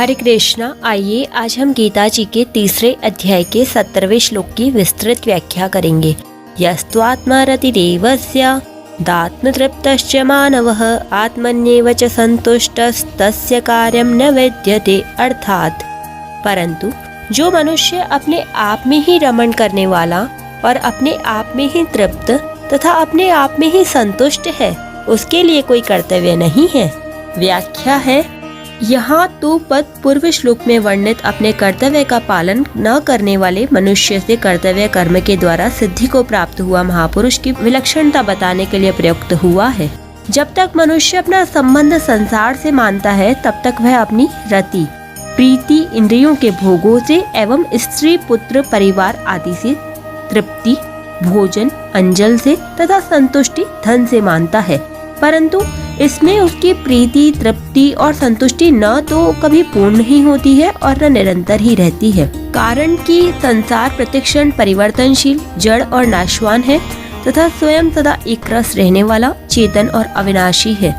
हरे कृष्णा। आइए आज हम गीता जी के तीसरे अध्याय के 17वें श्लोक की विस्तृत व्याख्या करेंगे। यस्त्वात्मरतिरेवस्य दात्मतृप्तश्च मानवः आत्मन्येव च संतुष्टस्तस्य कार्यं न विद्यते। अर्थात परंतु जो मनुष्य अपने आप में ही रमण करने वाला और अपने आप में ही तृप्त तथा अपने आप में ही संतुष्ट है, उसके लिए कोई कर्तव्य नहीं है। व्याख्या है, यहाँ तो पद पूर्व श्लोक में वर्णित अपने कर्तव्य का पालन न करने वाले मनुष्य से कर्तव्य कर्म के द्वारा सिद्धि को प्राप्त हुआ महापुरुष की विलक्षणता बताने के लिए प्रयुक्त हुआ है। जब तक मनुष्य अपना संबंध संसार से मानता है, तब तक वह अपनी रति, प्रीति, इंद्रियों के भोगों से एवं स्त्री, पुत्र, परिवार आदि से तृप्ति, भोजन, अंजल से तथा संतुष्टि, धन से मानता है। परंतु इसमें उसकी प्रीति, तृप्ति और संतुष्टि न तो कभी पूर्ण ही होती है और न निरंतर ही रहती है। कारण कि संसार प्रतिक्षण परिवर्तनशील, जड़ और नाशवान है तथा स्वयं सदा एक रस रहने वाला, चेतन और अविनाशी है।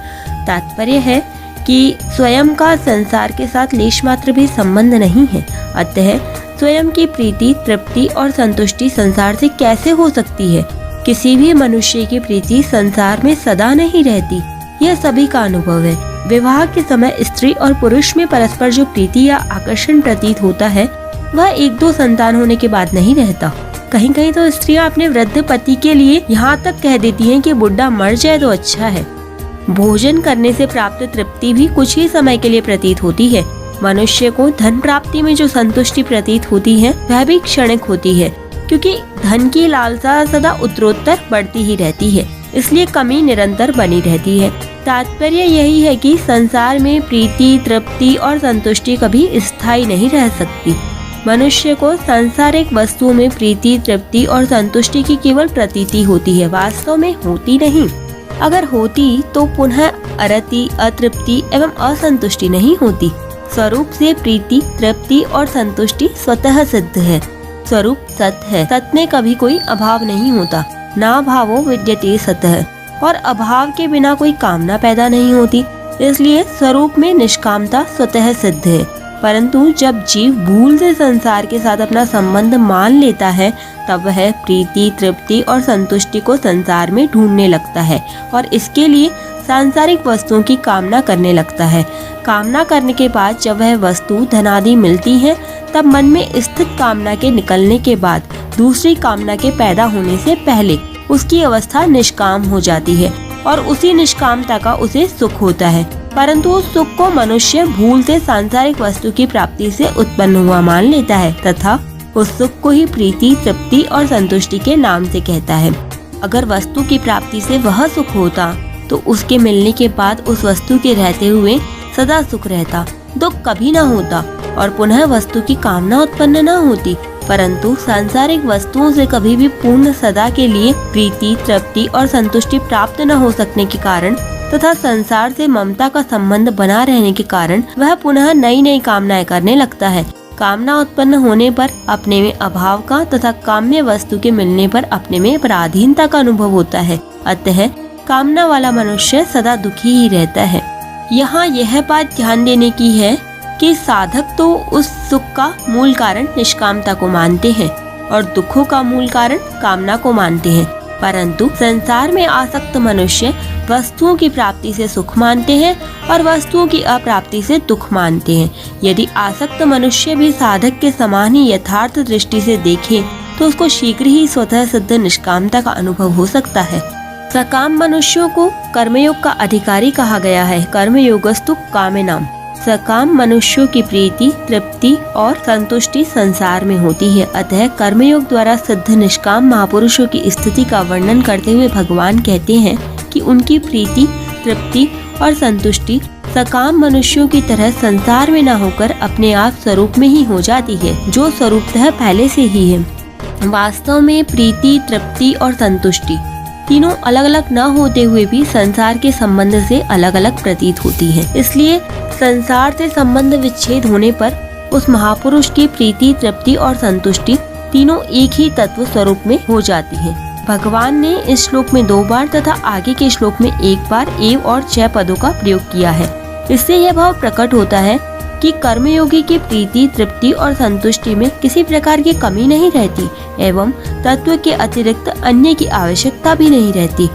तात्पर्य है कि स्वयं का संसार के साथ लेश मात्र भी संबंध नहीं है। अतः स्वयं की प्रीति, तृप्ति और संतुष्टि संसार से कैसे हो सकती है? किसी भी मनुष्य की प्रीति संसार में सदा नहीं रहती, यह सभी का अनुभव है। विवाह के समय स्त्री और पुरुष में परस्पर जो प्रीति या आकर्षण प्रतीत होता है, वह एक दो संतान होने के बाद नहीं रहता। कहीं कहीं तो स्त्रियां अपने वृद्ध पति के लिए यहाँ तक कह देती हैं कि बुढ़ा मर जाए तो अच्छा है। भोजन करने से प्राप्त तृप्ति भी कुछ ही समय के लिए प्रतीत होती है। मनुष्य को धन प्राप्ति में जो संतुष्टि प्रतीत होती है, वह भी क्षणिक होती है, क्योंकि धन की लालसा सदा उत्तरोत्तर बढ़ती ही रहती है, इसलिए कमी निरंतर बनी रहती है। तात्पर्य यही है कि संसार में प्रीति, तृप्ति और संतुष्टि कभी स्थायी नहीं रह सकती। मनुष्य को सांसारिक वस्तुओं में प्रीति, तृप्ति और संतुष्टि की केवल प्रतीति होती है, वास्तव में होती नहीं। अगर होती तो पुनः अरति, अतृप्ति एवं असंतुष्टि नहीं होती। स्वरूप से प्रीति, तृप्ति और संतुष्टि स्वतः सिद्ध है। स्वरूप सत्य है, सत्य में कभी कोई अभाव नहीं होता। ना भावो विद्यते सतः, और अभाव के बिना कोई कामना पैदा नहीं होती, इसलिए स्वरूप में निष्कामता स्वतः सिद्ध है। परंतु जब जीव भूल से संसार के साथ अपना संबंध मान लेता है, तब वह प्रीति, तृप्ति और संतुष्टि को संसार में ढूंढने लगता है और इसके लिए सांसारिक वस्तुओं की कामना करने लगता है। कामना करने के बाद जब वह वस्तु धनादि मिलती है, तब मन में स्थित कामना के निकलने के बाद दूसरी कामना के पैदा होने से पहले उसकी अवस्था निष्काम हो जाती है और उसी निष्कामता का उसे सुख होता है। परंतु उस सुख को मनुष्य भूल से सांसारिक वस्तु की प्राप्ति से उत्पन्न हुआ मान लेता है तथा उस सुख को ही प्रीति, तृप्ति और संतुष्टि के नाम से कहता है। अगर वस्तु की प्राप्ति से वह सुख होता तो उसके मिलने के बाद उस वस्तु के रहते हुए सदा सुख रहता, दुख कभी न होता और पुनः वस्तु की कामना उत्पन्न न होती। परंतु सांसारिक वस्तुओं से कभी भी पूर्ण सदा के लिए प्रीति, तृप्ति और संतुष्टि प्राप्त न हो सकने के कारण तथा संसार से ममता का संबंध बना रहने के कारण वह पुनः नई नई कामनाएं करने लगता है। कामना उत्पन्न होने पर अपने में अभाव का तथा काम्य वस्तु के मिलने पर अपने में पराधीनता का अनुभव होता है। अतः कामना वाला मनुष्य सदा दुखी ही रहता है। यहाँ यह बात ध्यान देने की है कि साधक तो उस सुख का मूल कारण निष्कामता को मानते हैं और दुखों का मूल कारण कामना को मानते हैं, परंतु संसार में आसक्त मनुष्य वस्तुओं की प्राप्ति से सुख मानते हैं और वस्तुओं की अप्राप्ति से दुख मानते हैं। यदि आसक्त मनुष्य भी साधक के समान ही यथार्थ दृष्टि से देखे तो उसको शीघ्र ही स्वतः सिद्ध निष्कामता का अनुभव हो सकता है। सकाम मनुष्यों को कर्मयोग का अधिकारी कहा गया है। कर्मयोगस्तु कामेनाम। सकाम मनुष्यों की प्रीति, तृप्ति और संतुष्टि संसार में होती है। अतः कर्मयोग द्वारा सिद्ध निष्काम महापुरुषों की स्थिति का वर्णन करते हुए भगवान कहते हैं कि उनकी प्रीति, तृप्ति और संतुष्टि सकाम मनुष्यों की तरह संसार में न होकर अपने आप स्वरूप में ही हो जाती है, जो स्वरूपतः पहले से ही है। वास्तव में प्रीति, तृप्ति और संतुष्टि तीनों अलग अलग न होते हुए भी संसार के संबंध से अलग अलग प्रतीत होती है। इसलिए संसार से संबंध विच्छेद होने पर उस महापुरुष की प्रीति, तृप्ति और संतुष्टि तीनों एक ही तत्व स्वरूप में हो जाती है। भगवान ने इस श्लोक में 2 बार तथा आगे के श्लोक में 1 बार एव और 6 पदों का प्रयोग किया है। इससे यह भाव प्रकट होता है कि कर्मयोगी की प्रीति, तृप्ति और संतुष्टि में किसी प्रकार की कमी नहीं रहती एवं तत्व के अतिरिक्त अन्य की आवश्यकता भी नहीं रहती।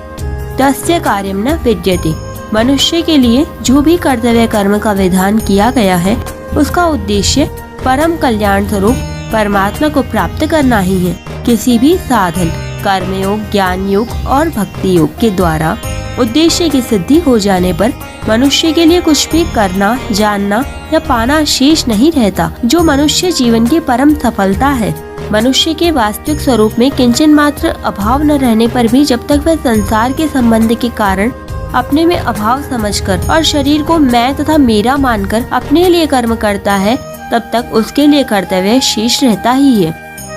तस्य कार्यम न विद्यते। मनुष्य के लिए जो भी कर्तव्य कर्म का विधान किया गया है उसका उद्देश्य परम कल्याण स्वरूप परमात्मा को प्राप्त करना ही है। किसी भी साधन, कर्मयोग, ज्ञान योग और भक्ति योग के द्वारा उद्देश्य की सिद्धि हो जाने पर मनुष्य के लिए कुछ भी करना, जानना या पाना शेष नहीं रहता, जो मनुष्य जीवन की परम सफलता है। मनुष्य के वास्तविक स्वरूप में किंचन मात्र अभाव न रहने पर भी जब तक वह संसार के संबंध के कारण अपने में अभाव समझकर और शरीर को मैं तथा मेरा मानकर अपने लिए कर्म करता है, तब तक उसके लिए कर्तव्य शेष रहता ही है।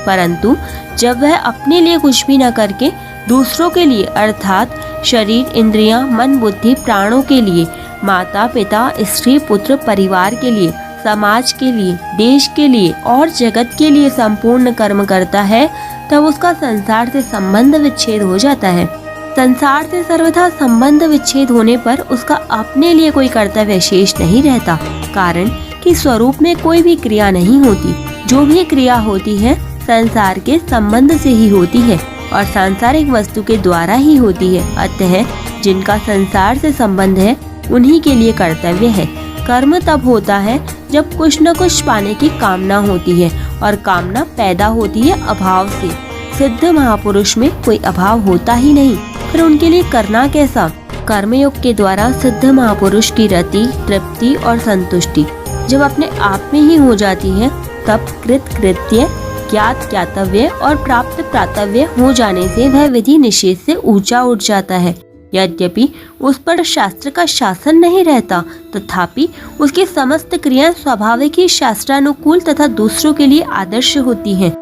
परंतु जब वह अपने लिए कुछ भी न करके दूसरों के लिए अर्थात शरीर, इंद्रियां, मन, बुद्धि, प्राणों के लिए, माता पिता, स्त्री, पुत्र, परिवार के लिए, समाज के लिए, देश के लिए और जगत के लिए संपूर्ण कर्म करता है, तब उसका संसार से संबंध विच्छेद हो जाता है। संसार से सर्वथा संबंध विच्छेद होने पर उसका अपने लिए कोई कर्तव्य शेष नहीं रहता, कारण कि स्वरूप में कोई भी क्रिया नहीं होती। जो भी क्रिया होती है संसार के संबंध से ही होती है और सांसारिक वस्तु के द्वारा ही होती है। अतः जिनका संसार से संबंध है उन्हीं के लिए कर्तव्य है। कर्म तब होता है जब कुछ न कुछ पाने की कामना होती है और कामना पैदा होती है अभाव से। सिद्ध महापुरुष में कोई अभाव होता ही नहीं, फिर उनके लिए करना कैसा? कर्मयोग के द्वारा सिद्ध महापुरुष की रति, तृप्ति और संतुष्टि जब अपने आप में ही हो जाती है, तब कृत कृत्य, ज्ञात ज्ञातव्य और प्राप्त प्राप्तव्य हो जाने से वह विधि निषेध से ऊंचा उठ जाता है। यद्यपि उस पर शास्त्र का शासन नहीं रहता, तथापि उसकी समस्त क्रियाएं स्वाभाविक ही शास्त्रानुकूल तथा दूसरों के लिए आदर्श होती हैं।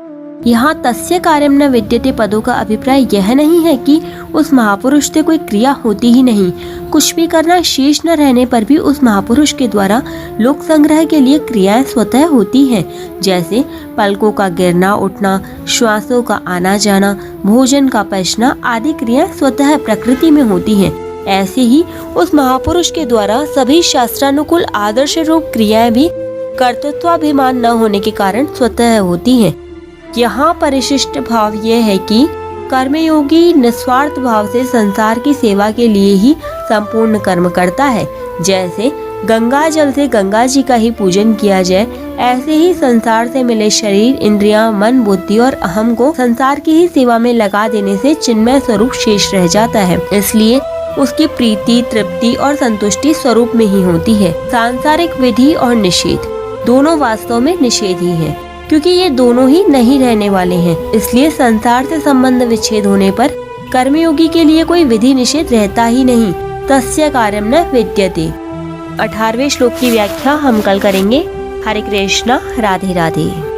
यहाँ तस्य कार्यम न विद्यते पदों का अभिप्राय यह नहीं है कि उस महापुरुष से कोई क्रिया होती ही नहीं। कुछ भी करना शेष न रहने पर भी उस महापुरुष के द्वारा लोक संग्रह के लिए क्रियाएं स्वतः होती हैं, जैसे पलकों का गिरना उठना, श्वासों का आना जाना, भोजन का पचना आदि क्रियाएं स्वतः प्रकृति में होती हैं। ऐसे ही उस महापुरुष के द्वारा सभी शास्त्रानुकूल आदर्श रूप क्रियाएं भी कर्तृत्वाभिमान न होने के कारण स्वतः होती हैं। यहाँ परिशिष्ट भाव यह है कि कर्मयोगी निस्वार्थ भाव से संसार की सेवा के लिए ही संपूर्ण कर्म करता है। जैसे गंगा जल से गंगा जी का ही पूजन किया जाए, ऐसे ही संसार से मिले शरीर, इंद्रियां, मन, बुद्धि और अहम को संसार की ही सेवा में लगा देने से चिन्मय स्वरूप शेष रह जाता है। इसलिए उसकी प्रीति, तृप्ति और संतुष्टि स्वरूप में ही होती है। सांसारिक विधि और निषेध दोनों वास्तव में निषेध ही है, क्योंकि ये दोनों ही नहीं रहने वाले हैं। इसलिए संसार से संबंध विच्छेद होने पर कर्मयोगी के लिए कोई विधि निषेध रहता ही नहीं। तस्य कार्यम न विद्यते। 18वें श्लोक की व्याख्या हम कल करेंगे। हरे कृष्णा, राधे राधे।